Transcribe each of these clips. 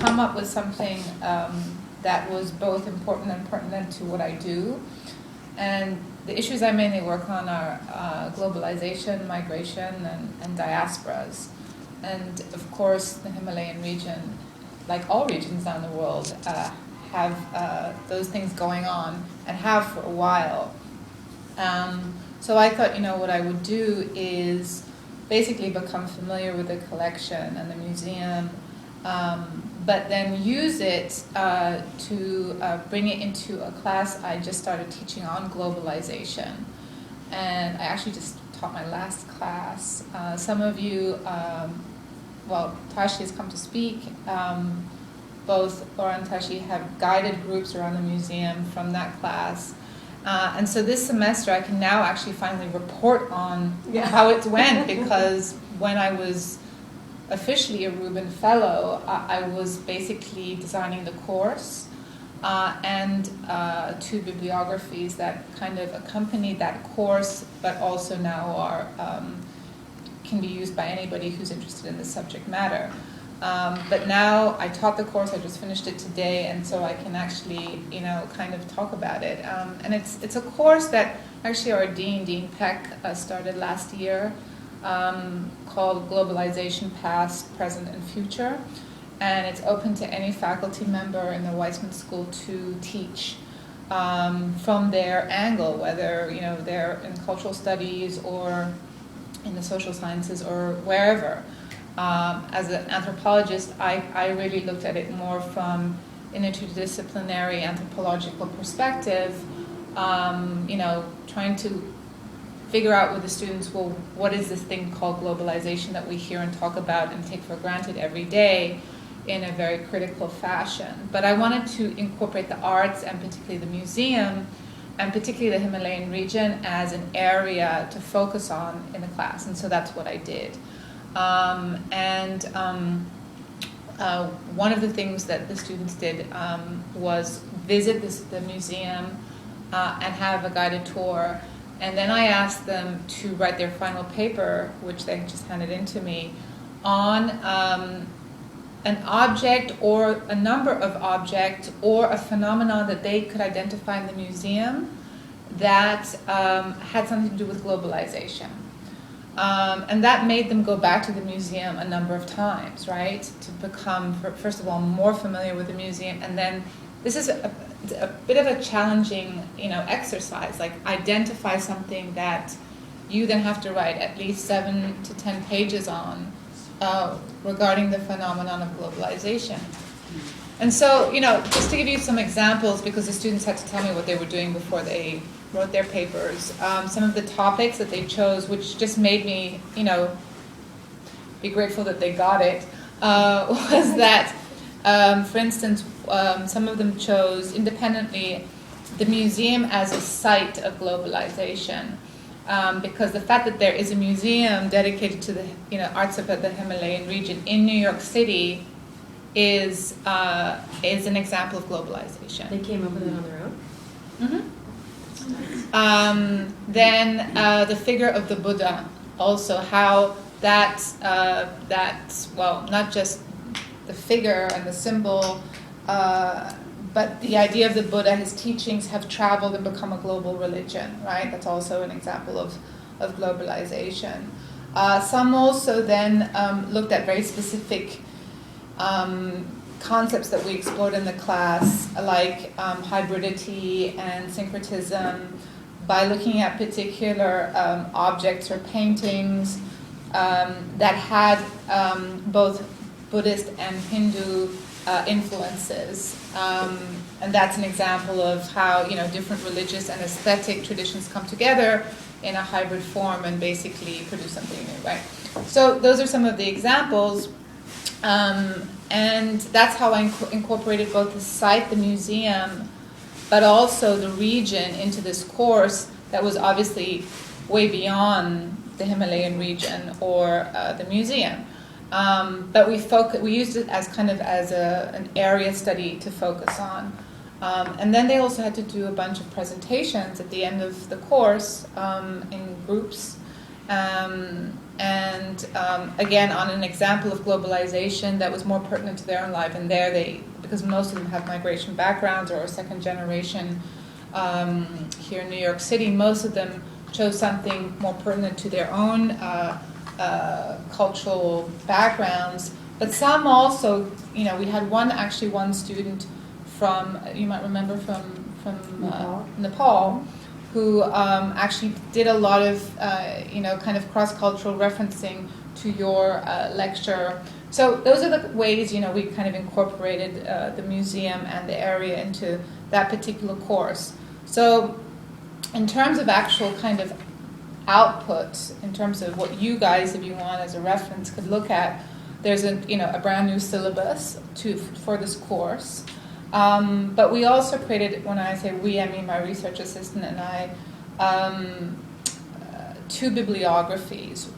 come up with something that was both important and pertinent to what I do. And the issues I mainly work on are globalization, migration, and diasporas. And of course, the Himalayan region, like all regions around the world, have those things going on and have for a while. So I thought, what I would do is basically become familiar with the collection and the museum, but then use it to bring it into a class I just started teaching on globalization. And I actually just taught my last class. Some of you, Tashi has come to speak. Both Laura and Tashi have guided groups around the museum from that class. And so this semester I can now actually finally report on how it went, because when I was officially a Rubin Fellow, I was basically designing the course and 2 bibliographies that kind of accompanied that course, but also now are can be used by anybody who's interested in the subject matter. But now I taught the course, I just finished it today, and so I can actually, kind of talk about it. And it's a course that actually our Dean Peck, started last year, called Globalization, Past, Present, and Future. And it's open to any faculty member in the Weizmann School to teach from their angle, whether, they're in cultural studies or in the social sciences or wherever. As an anthropologist, I really looked at it more from an interdisciplinary anthropological perspective, trying to figure out with the students, well, what is this thing called globalization that we hear and talk about and take for granted every day in a very critical fashion. But I wanted to incorporate the arts, and particularly the museum, and particularly the Himalayan region, as an area to focus on in the class, and so that's what I did. One of the things that the students did was visit the museum and have a guided tour. And then I asked them to write their final paper, which they just handed in to me, on an object or a number of objects or a phenomenon that they could identify in the museum that had something to do with globalization. And that made them go back to the museum a number of times, right? To become, first of all, more familiar with the museum. And then this is a bit of a challenging, exercise, like identify something that you then have to write at least 7 to 10 pages on regarding the phenomenon of globalization. And so, just to give you some examples, because the students had to tell me what they were doing before they wrote their papers, some of the topics that they chose, which just made me, be grateful that they got it, was that, for instance, some of them chose independently the museum as a site of globalization, because the fact that there is a museum dedicated to the, arts of the Himalayan region in New York City is an example of globalization. They came up with it on their own? Mm-hmm. Then the figure of the Buddha, also how that not just the figure and the symbol, but the idea of the Buddha, his teachings have traveled and become a global religion, right? That's also an example of globalization. Some also then looked at very specific concepts that we explored in the class, like hybridity and syncretism, by looking at particular objects or paintings that had both Buddhist and Hindu influences. And that's an example of how different religious and aesthetic traditions come together in a hybrid form and basically produce something new, right? So those are some of the examples. And that's how I incorporated both the site, the museum, but also the region into this course that was obviously way beyond the Himalayan region or the museum. But we used it as kind of as an area study to focus on. And then they also had to do a bunch of presentations at the end of the course in groups. and again, on an example of globalization that was more pertinent to their own life. And there they, because most of them have migration backgrounds or are second generation here in New York City, most of them chose something more pertinent to their own cultural backgrounds. But some also, we had one student from, you might remember from Nepal, who actually did a lot of, kind of cross-cultural referencing to your lecture. So those are the ways, we kind of incorporated the museum and the area into that particular course. So in terms of actual kind of output, in terms of what you guys, if you want as a reference, could look at, there's a brand new syllabus for this course. But we also created, when I say we, I mean my research assistant and I, 2 bibliographies.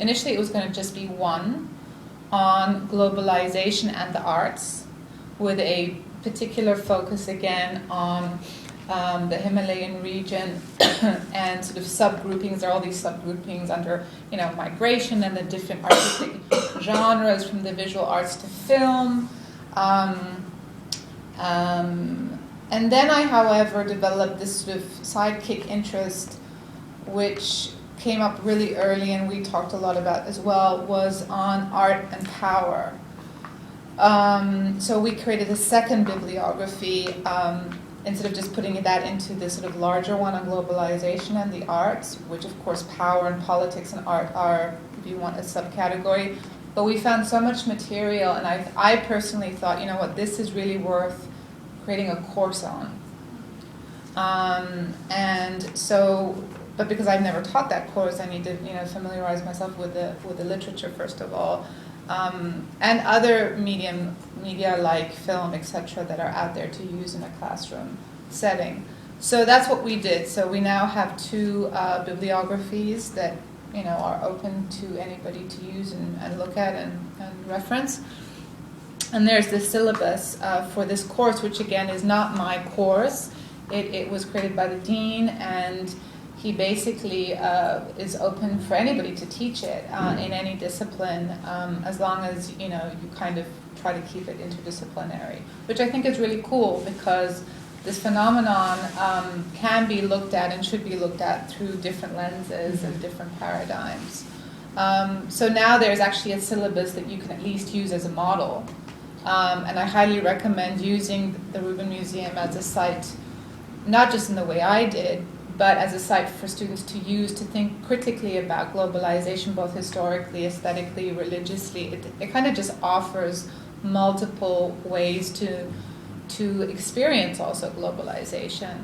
Initially it was going to just be one on globalization and the arts, with a particular focus again on the Himalayan region and sort of subgroupings. There are all these subgroupings under, migration and the different artistic genres, from the visual arts to film. And then I, however, developed this sort of sidekick interest, which came up really early and we talked a lot about as well, was on art and power. So we created a second bibliography, instead of just putting that into this sort of larger one on globalization and the arts, which of course power and politics and art are, if you want, a subcategory. But we found so much material, and I personally thought, this is really worth creating a course on. And so, but because I've never taught that course, I need to, familiarize myself with the literature first of all, and other media like film, etc., that are out there to use in a classroom setting. So that's what we did. So we now have 2 bibliographies that are open to anybody to use and look at and reference. And there's the syllabus for this course, which again is not my course. It was created by the dean, and he basically is open for anybody to teach it in any discipline, as long as you kind of try to keep it interdisciplinary, which I think is really cool, because this phenomenon can be looked at and should be looked at through different lenses and different paradigms. So now there's actually a syllabus that you can at least use as a model. And I highly recommend using the Rubin Museum as a site, not just in the way I did, but as a site for students to use to think critically about globalization, both historically, aesthetically, religiously. It kind of just offers multiple ways to experience also globalization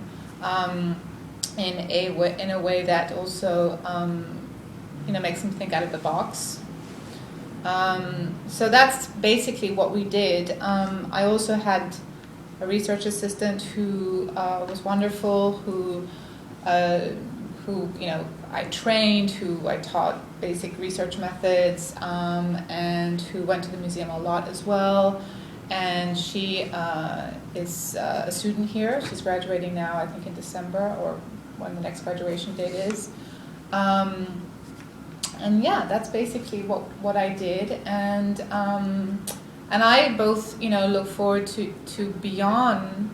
in a way that also makes them think out of the box. So that's basically what we did. I also had a research assistant who was wonderful, who I trained, who I taught basic research methods, and who went to the museum a lot as well. And she is a student here. She's graduating now, I think in December, or when the next graduation date is. And yeah, that's basically what I did. And I both, look forward to beyond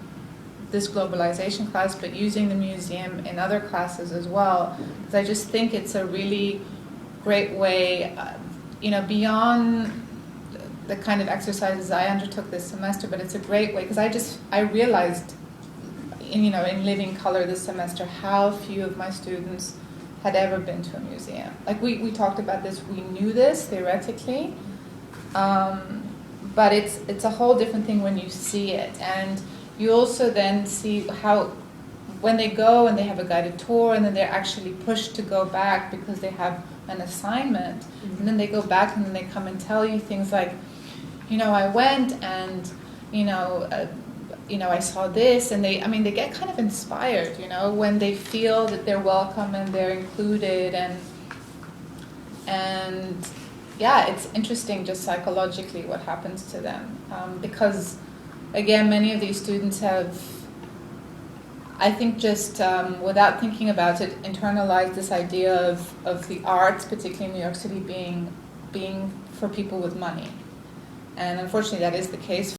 this globalization class, but using the museum in other classes as well, because I just think it's a really great way, beyond the kind of exercises I undertook this semester, but it's a great way, because I realized, in Living Color this semester, how few of my students had ever been to a museum. Like we talked about this, we knew this theoretically, but it's a whole different thing when you see it. And you also then see how, when they go and they have a guided tour, and then they're actually pushed to go back because they have an assignment, and then they go back and then they come and tell you things like, I went and, I saw this, and they get kind of inspired, when they feel that they're welcome and they're included, and yeah, it's interesting just psychologically what happens to them, because again, many of these students have, I think just without thinking about it, internalized this idea of the arts, particularly in New York City, being for people with money. And unfortunately, that is the case